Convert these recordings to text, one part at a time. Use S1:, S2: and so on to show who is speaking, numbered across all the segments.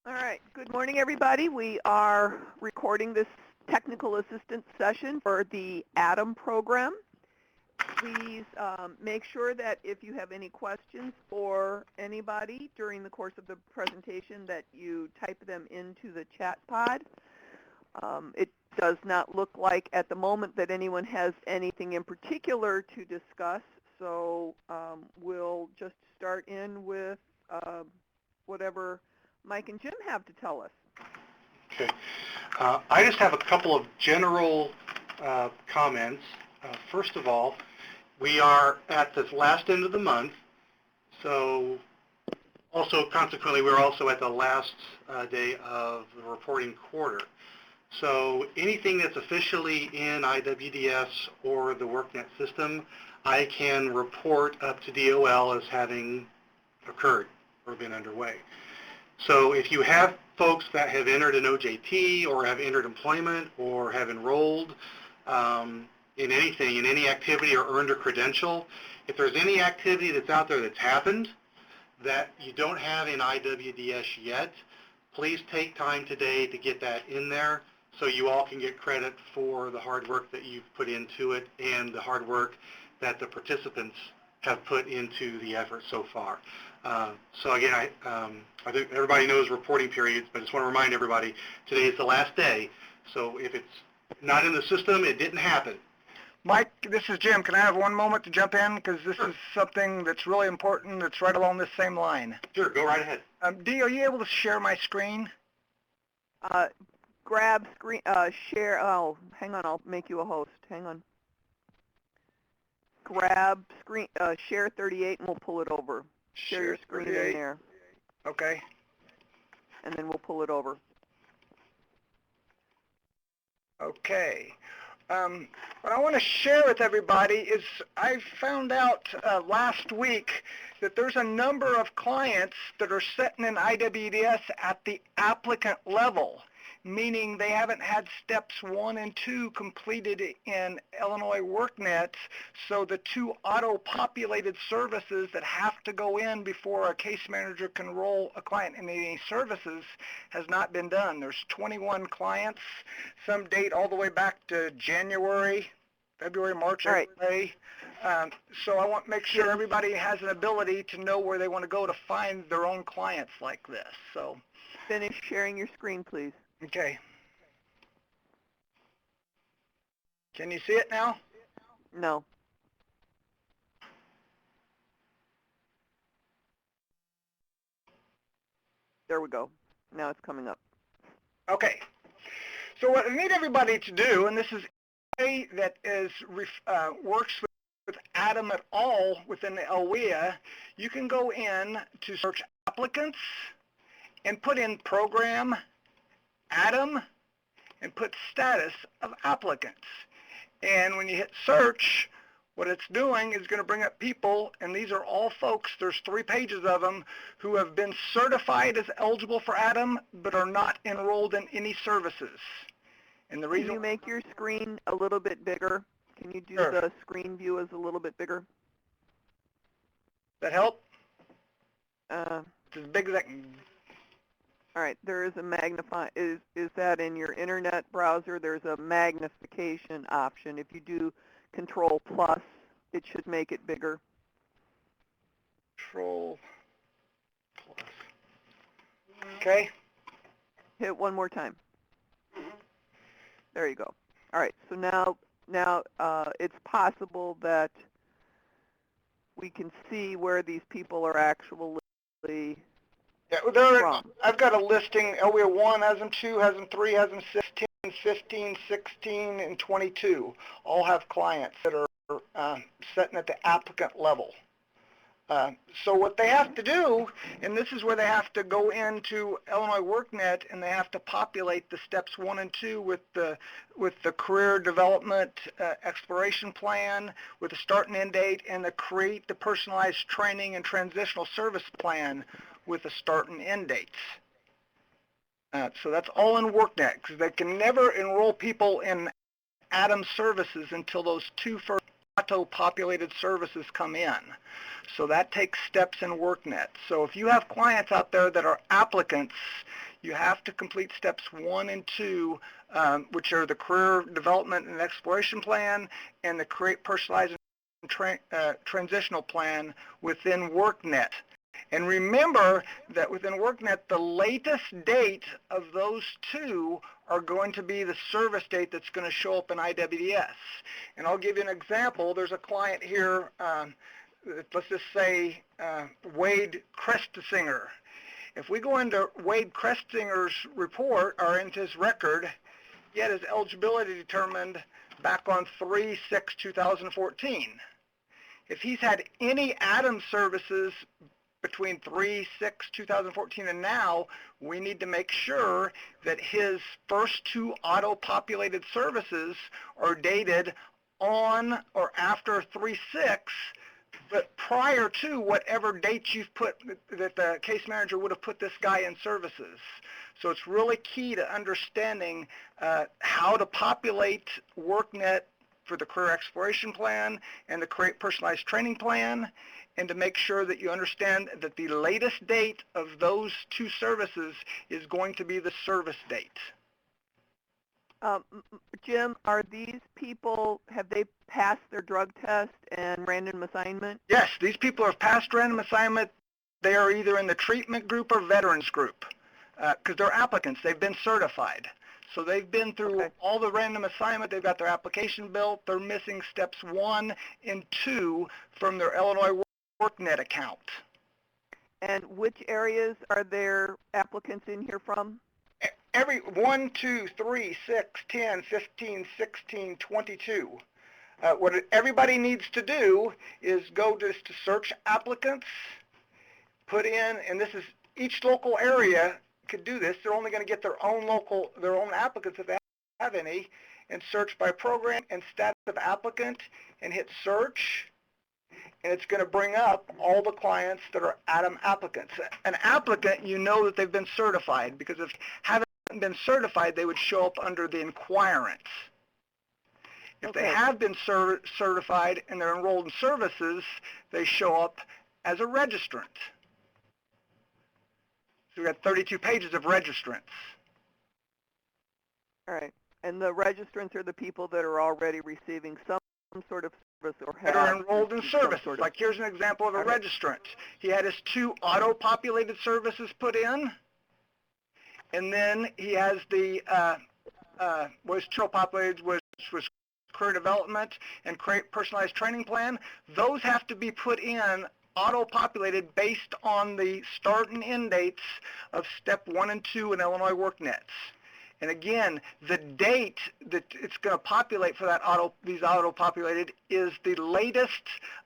S1: All right. Good morning, everybody. We are recording this technical assistance session for the ATIM program. Please make sure that if you have any questions for anybody during the course of the presentation that you type them into the chat pod. It does not look like at the moment that anyone has anything in particular to discuss, so we'll just start in with whatever Mike and Jim have to tell us.
S2: Okay. I just have a couple of general comments. First of all, we are at the last end of the month, so also consequently we're also at the last day of the reporting quarter. So anything that's officially in IWDS or the WorkNet system, I can report up to DOL as having occurred or been underway. So if you have folks that have entered an OJT or have entered employment or have enrolled in anything, in any activity or earned a credential, if there's any activity that's out there that's happened that you don't have in IWDS yet, please take time today to get that in there so you all can get credit for the hard work that you've put into it and the hard work that the participants have put into the effort so far. So again, I think everybody knows reporting periods, but I just want to remind everybody, today is the last day, so if it's not in the system, it didn't happen.
S3: Mike, this is Jim. Can I have one moment to jump in? Because this is something that's really important that's right along this same line.
S2: Sure, go right ahead.
S3: Dee, are you able to share my screen?
S1: Grab screen, share, oh, hang on, I'll make you a host. Hang on. Grab screen, share 38 and we'll pull it over. Share your screen in there.
S3: Okay.
S1: And then we'll pull it over.
S3: Okay. What I want to share with everybody is I found out last week that there's a number of clients that are sitting in IWDS at the applicant level, meaning they haven't had steps 1 and 2 completed in Illinois WorkNet, so the 2 auto-populated services that have to go in before a case manager can enroll a client in any services has not been done. There's 21 clients, some date all the way back to January, February, March,
S1: April,
S3: May. So I want to make sure everybody has an ability to know where they want to go to find their own clients like this. So
S1: finish sharing your screen, please.
S3: Okay. Can you see it now?
S1: No. There we go. Now it's coming up.
S3: Okay. So what I need everybody to do, and this is a way that is works with ATIM at all within the LWIA, you can go in to search applicants and put in program ATIM and put status of applicants. And when you hit search, what it's doing is going to bring up people, and these are all folks, there's 3 pages of them, who have been certified as eligible for ATIM but are not enrolled in any services. And the reason—
S1: Can you make your screen a little bit bigger? Can you do
S3: Sure.
S1: the screen view as a little bit bigger?
S3: That help?
S1: It's
S3: as big as I can.
S1: All right, there is a magnify. Is that in your internet browser? There's a magnification option. If you do Control Plus, it should make it bigger.
S3: Control Plus. Okay.
S1: Hit one more time. There you go. All right, so now it's possible that we can see where these people are actually
S3: Yeah,
S1: from.
S3: I've got a listing. LWIA 1 has them, 2 has them, 3 has them, 16, 15, 16, and 22. All have clients that are sitting at the applicant level. So what they have to do, and this is where they have to go into Illinois WorkNet, and they have to populate the steps 1 and 2 with the career development exploration plan, with the start and end date, and the create the personalized training and transitional service plan with the start and end dates. So that's all in WorkNet, because they can never enroll people in ATIM services until those 2 first auto-populated services come in. So that takes steps in WorkNet. So if you have clients out there that are applicants, you have to complete steps 1 and 2, which are the career development and exploration plan and the create personalized and transitional plan within WorkNet. And remember that within WorkNet, the latest date of those 2 are going to be the service date that's going to show up in IWDS. And I'll give you an example. There's a client here, let's just say Wade Krestinger. If we go into Wade Krestinger's report, or into his record, he had his eligibility determined back on 3/6/2014. If he's had any ATIM services between 3/6/2014 and now, we need to make sure that his first 2 auto-populated services are dated on or after 3/6, but prior to whatever date you've put, that the case manager would have put this guy in services. So it's really key to understanding how to populate WorkNet for the career exploration plan and the create personalized training plan, and to make sure that you understand that the latest date of those 2 services is going to be the service date.
S1: Jim, are these people, have they passed their drug test and random assignment?
S3: Yes, these people have passed random assignment. They are either in the treatment group or veterans group, because they're applicants. They've been certified. So they've been through all the random assignment. They've got their application built. They're missing steps 1 and 2 from their Illinois WorkNet account.
S1: And which areas are there applicants in here from?
S3: Every 1, 2, 3, 6, 10, 15, 16, 22. What everybody needs to do is go to search applicants, put in, and this is each local area could do this. They're only going to get their own applicants if they have any, and search by program and status of applicant, and hit search, and it's going to bring up all the clients that are ATIM applicants. An applicant, you know that they've been certified, because if they haven't been certified, they would show up under the inquirents. If they have been certified and they're enrolled in services, they show up as a registrant. So we've got 32 pages of registrants.
S1: All right. And the registrants are the people that are already receiving some sort of service or have...
S3: That are enrolled in services. Like here's an example of a registrant. He had his 2 auto-populated services put in, and then he has the, was 2 auto-populated, which was career development and create personalized training plan. Those have to be put in auto-populated based on the start and end dates of step 1 and 2 in Illinois WorkNets. And again, the date that it's going to populate for that these auto-populated is the latest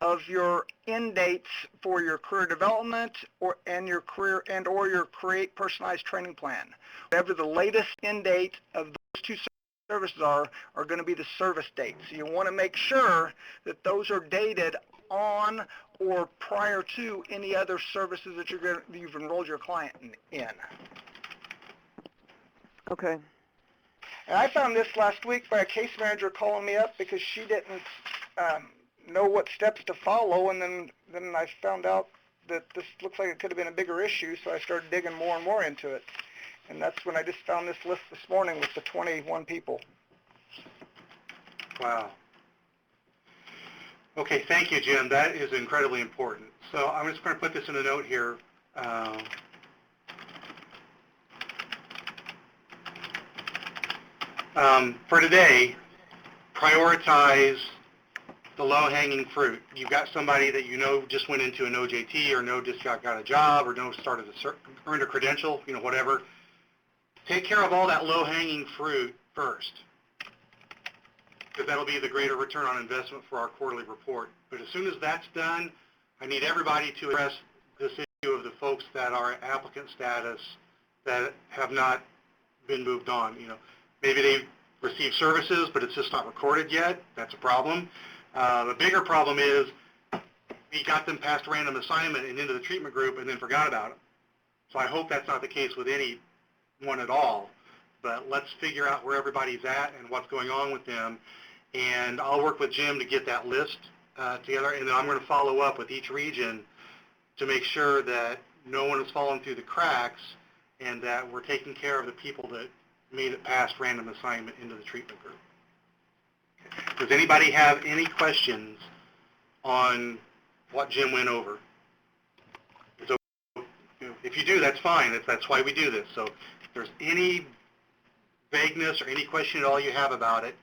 S3: of your end dates for your career development or your create personalized training plan. Whatever the latest end date of those 2 services are going to be the service date. So you want to make sure that those are dated on or prior to any other services that you've enrolled your client in.
S1: Okay.
S3: And I found this last week by a case manager calling me up because she didn't know what steps to follow, and then I found out that this looks like it could have been a bigger issue, so I started digging more and more into it. And that's when I just found this list this morning with the 21 people.
S2: Wow. Okay, thank you, Jim. That is incredibly important. So I'm just going to put this in a note here. For today, prioritize the low-hanging fruit. You've got somebody that you know just went into an OJT, or know just got a job, or know started earned a credential, whatever. Take care of all that low-hanging fruit first, because that'll be the greater return on investment for our quarterly report. But as soon as that's done, I need everybody to address this issue of the folks that are at applicant status that have not been moved on. Maybe they've received services, but it's just not recorded yet. That's a problem. The bigger problem is we got them past random assignment and into the treatment group and then forgot about them. So I hope that's not the case with anyone at all. But let's figure out where everybody's at and what's going on with them. And I'll work with Jim to get that list together, and then I'm going to follow up with each region to make sure that no one is falling through the cracks and that we're taking care of the people that made it past random assignment into the treatment group. Okay. Does anybody have any questions on what Jim went over? So, if you do, that's fine. That's why we do this. So if there's any vagueness or any question at all you have about it,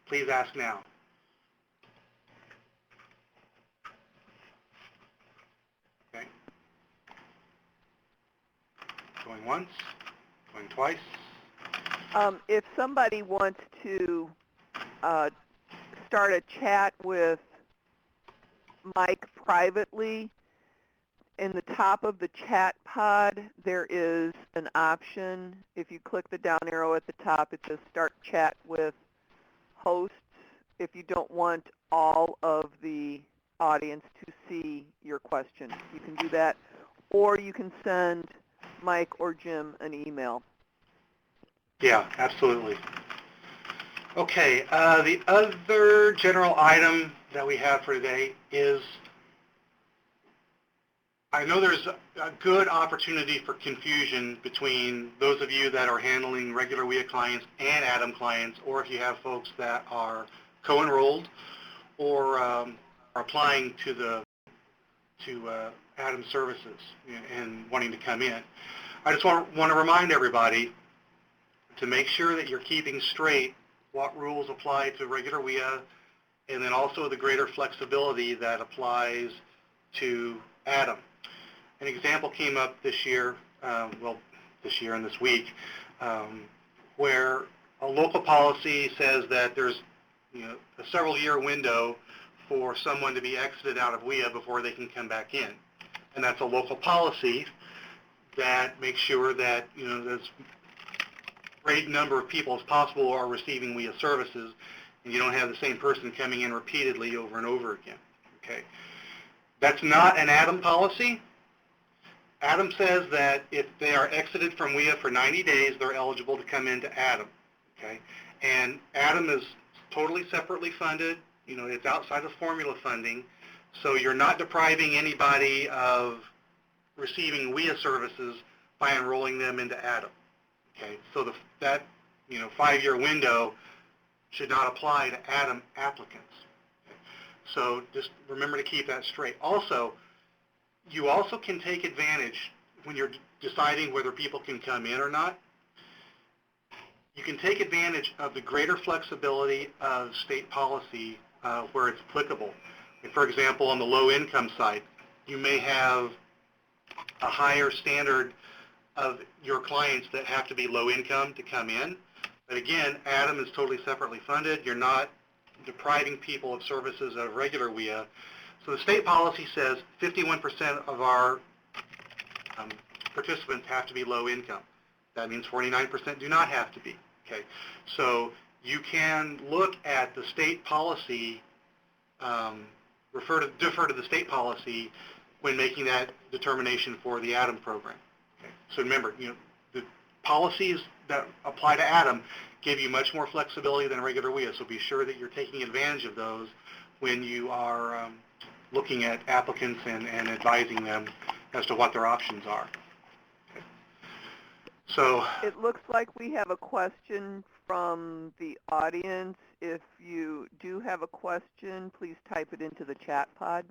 S2: please ask now. Okay. Going once, going twice.
S1: If somebody wants to start a chat with Mike privately, in the top of the chat pod, there is an option. If you click the down arrow at the top, it says Start Chat with Hosts. If you don't want all of the audience to see your question, you can do that. Or you can send Mike or Jim an email.
S2: Yeah, absolutely. Okay, the other general item that we have for today is, I know there's a good opportunity for confusion between those of you that are handling regular WIA clients and ATIM clients, or if you have folks that are co-enrolled or are applying to ATIM services and wanting to come in. I just want to remind everybody to make sure that you're keeping straight what rules apply to regular WIA, and then also the greater flexibility that applies to ATIM. An example came up this year, this year and this week, where a local policy says that there's a several-year window for someone to be exited out of WIA before they can come back in. And that's a local policy that makes sure that there's great number of people as possible are receiving WIA services, and you don't have the same person coming in repeatedly over and over again. Okay, that's not an ATIM policy. ATIM says that if they are exited from WIA for 90 days, they're eligible to come into ATIM. Okay, and ATIM is totally separately funded. It's outside of formula funding, so you're not depriving anybody of receiving WIA services by enrolling them into ATIM. Okay, so that 5-year window should not apply to ATIM applicants. Okay. So just remember to keep that straight. Also, you also can take advantage when you're deciding whether people can come in or not. You can take advantage of the greater flexibility of state policy where it's applicable. And for example, on the low income side, you may have a higher standard of your clients that have to be low income to come in. But again, ATIM is totally separately funded. You're not depriving people of services of regular WIA. So the state policy says 51% of our participants have to be low income. That means 49% do not have to be. Okay, so you can look at the state policy, defer to the state policy when making that determination for the ATIM program. Okay. So remember, the policies that apply to ATIM give you much more flexibility than regular WIA, so be sure that you're taking advantage of those when you are looking at applicants and advising them as to what their options are. Okay. So
S1: it looks like we have a question from the audience. If you do have a question, please type it into the chat pod.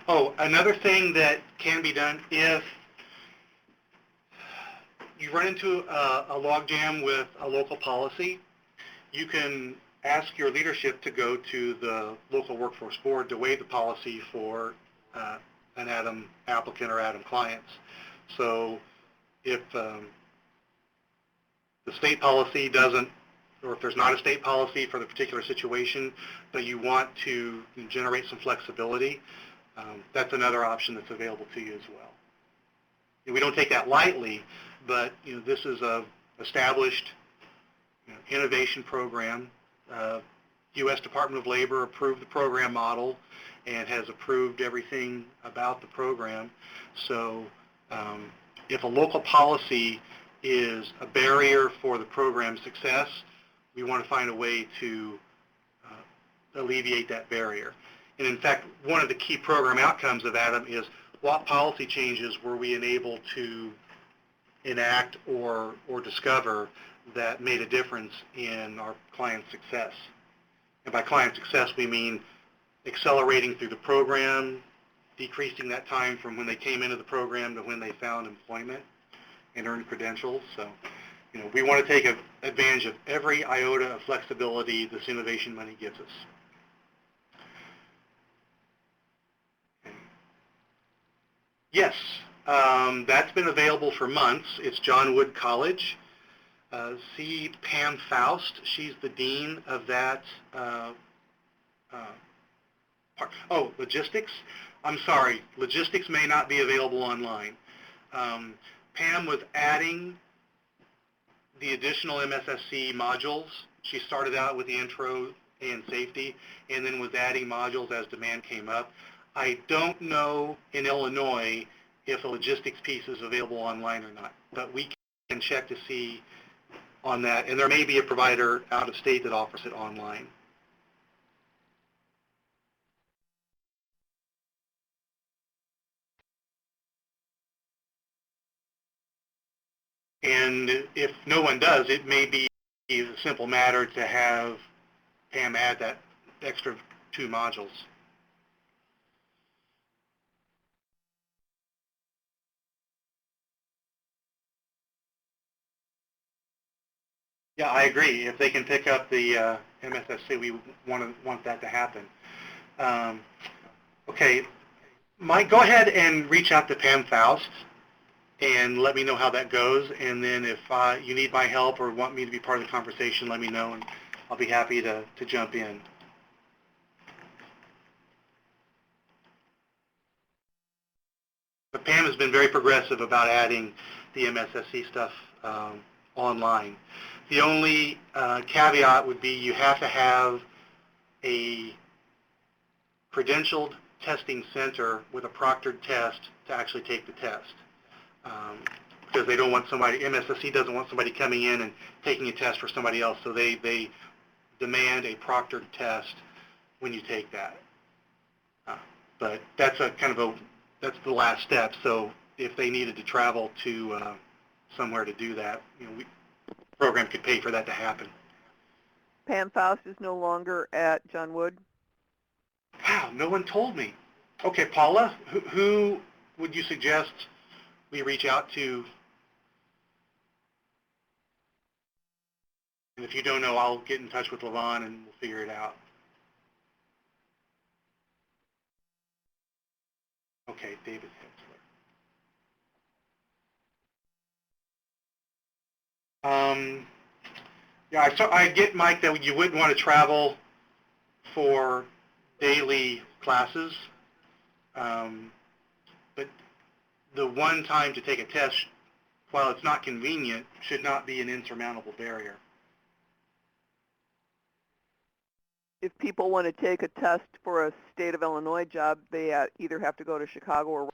S2: Oh, another thing that can be done if you run into a logjam with a local policy, you can ask your leadership to go to the local workforce board to waive the policy for an ATIM applicant or ATIM clients. So if the state policy doesn't, or if there's not a state policy for the particular situation, but you want to generate some flexibility, that's another option that's available to you as well. And we don't take that lightly, but this is a established innovation program. U.S. Department of Labor approved the program model and has approved everything about the program. So if a local policy is a barrier for the program's success, we want to find a way to alleviate that barrier. And in fact, one of the key program outcomes of ATIM is what policy changes were we enabled to enact or discover that made a difference in our client's success. And by client success, we mean accelerating through the program, decreasing that time from when they came into the program to when they found employment and earned credentials. So, we want to take advantage of every iota of flexibility this innovation money gives us. Okay. Yes, that's been available for months. It's John Wood College. See Pam Faust. She's the dean of that part. Oh, logistics. I'm sorry. Logistics may not be available online. Pam was adding the additional MSSC modules. She started out with the intro and safety, and then was adding modules as demand came up. I don't know in Illinois if the logistics piece is available online or not, but we can check to see on that, and there may be a provider out of state that offers it online. And if no one does, it may be a simple matter to have Pam add that extra 2 modules. Yeah, I agree. If they can pick up the MSSC, we want that to happen. Okay, Mike, go ahead and reach out to Pam Faust and let me know how that goes. And then if you need my help or want me to be part of the conversation, let me know, and I'll be happy to jump in. But Pam has been very progressive about adding the MSSC stuff online. The only caveat would be you have to have a credentialed testing center with a proctored test to actually take the test. Because they don't want somebody, MSSC doesn't want somebody coming in and taking a test for somebody else, so they demand a proctored test when you take that. But that's that's the last step. So if they needed to travel to somewhere to do that, the program could pay for that to happen.
S1: Pam Faust is no longer at John Wood.
S2: Wow, no one told me. Okay, Paula, who would you suggest we reach out to? And if you don't know, I'll get in touch with Levon and we'll figure it out. Okay, David Hensler. Yeah, I get, Mike, that you wouldn't want to travel for daily classes, but the one time to take a test, while it's not convenient, should not be an insurmountable barrier.
S1: If people want to take a test for a state of Illinois job, they either have to go to Chicago or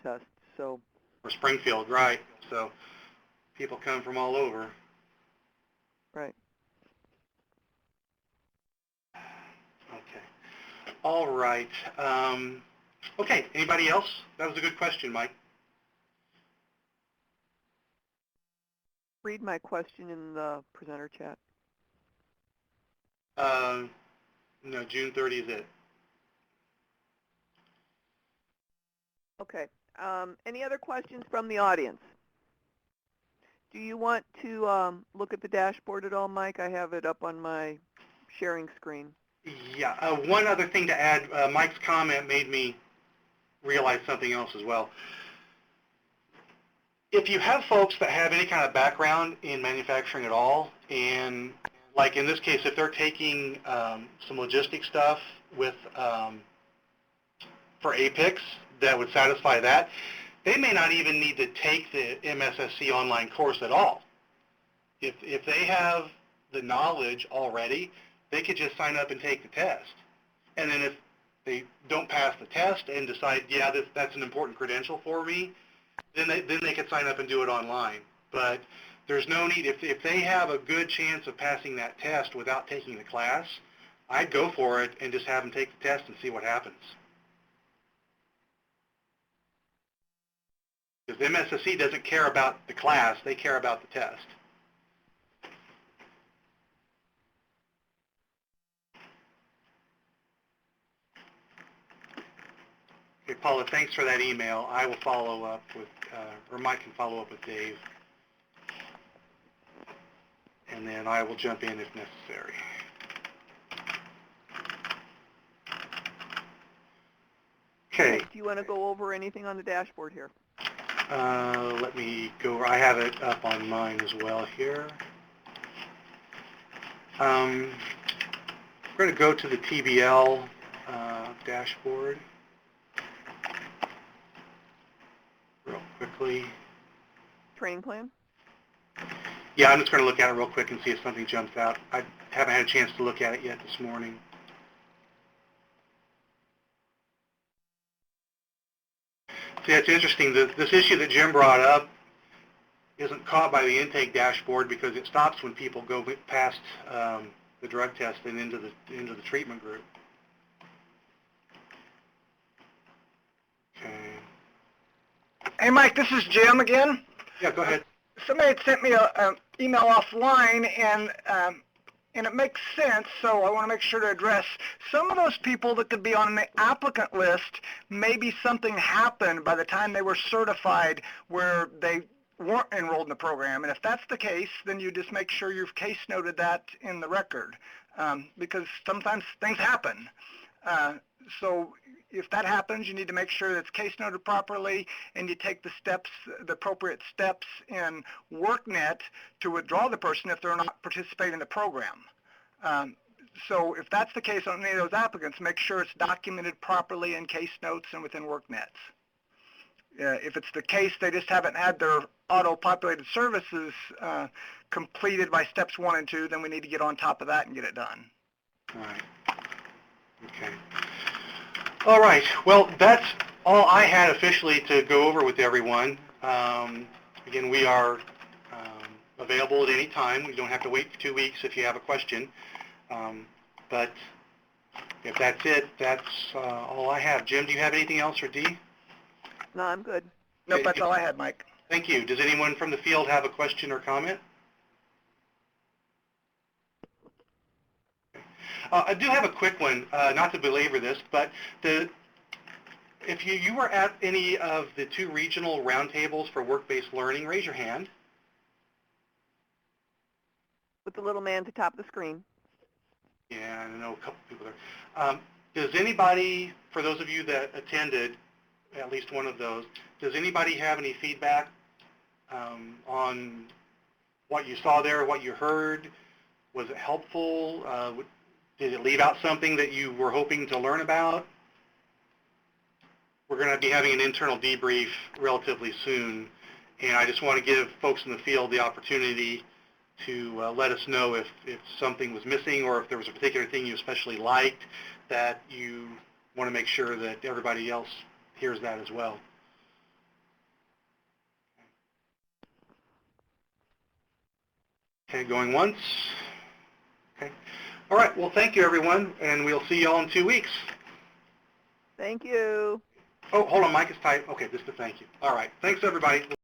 S1: test. So.
S2: Or Springfield, right? So people come from all over.
S1: Right.
S2: Okay. All right. Okay. Anybody else? That was a good question, Mike.
S1: Read my question in the presenter chat.
S2: No, June 30 is it.
S1: Okay. Any other questions from the audience? Do you want to look at the dashboard at all, Mike? I have it up on my sharing screen.
S2: Yeah. One other thing to add, Mike's comment made me realize something else as well. If you have folks that have any kind of background in manufacturing at all, and like in this case, if they're taking some logistics stuff with for APICS that would satisfy that, they may not even need to take the MSSC online course at all. If they have the knowledge already, they could just sign up and take the test. And then if they don't pass the test and decide, yeah, that's an important credential for me, then they could sign up and do it online. But there's no need, if they have a good chance of passing that test without taking the class, I'd go for it and just have them take the test and see what happens. Because MSSE doesn't care about the class, they care about the test. Okay, Paula, thanks for that email. I will follow up with, or Mike can follow up with Dave. And then I will jump in if necessary. Okay.
S1: Do you want to go over anything on the dashboard here?
S2: Let me go. I have it up on mine as well here. We're going to go to the TBL dashboard real quickly.
S1: Training plan?
S2: Yeah, I'm just going to look at it real quick and see if something jumps out. I haven't had a chance to look at it yet this morning. See, it's interesting. This issue that Jim brought up isn't caught by the intake dashboard because it stops when people go past the drug test and into the treatment group. Okay.
S3: Hey, Mike, this is Jim again.
S2: Yeah, go ahead.
S3: Somebody had sent me an email offline, and it makes sense, so I want to make sure to address some of those people that could be on the applicant list. Maybe something happened by the time they were certified where they weren't enrolled in the program, and if that's the case, then you just make sure you've case noted that in the record, because sometimes things happen. So if that happens, you need to make sure that it's case noted properly, and you take the steps, the appropriate steps in WorkNet to withdraw the person if they're not participating in the program. So if that's the case on any of those applicants, make sure it's documented properly in case notes and within WorkNet. If it's the case they just haven't had their auto-populated services completed by steps 1 and 2, then we need to get on top of that and get it done.
S2: All right. Okay. All right. Well, that's all I had officially to go over with everyone. Again, we are available at any time. We don't have to wait for 2 weeks if you have a question. But if that's it, that's all I have. Jim, do you have anything else, or Dee?
S1: No, I'm good.
S3: Nope, that's all I had, Mike.
S2: Thank you. Does anyone from the field have a question or comment? I do have a quick one, not to belabor this, but if you were at any of the 2 regional roundtables for work-based learning, raise your hand.
S1: With the little man at the top of the screen.
S2: Yeah, I know a couple people there. Does anybody, for those of you that attended at least one of those, does anybody have any feedback on what you saw there, what you heard? Was it helpful? Did it leave out something that you were hoping to learn about? We're going to be having an internal debrief relatively soon, and I just want to give folks in the field the opportunity to let us know if something was missing or if there was a particular thing you especially liked that you want to make sure that everybody else hears that as well. Okay, going once. Okay. All right, well, thank you, everyone, and we'll see you all in 2 weeks.
S1: Thank you.
S2: Oh, hold on, Mike is tight. Okay, just a thank you. All right, thanks, everybody.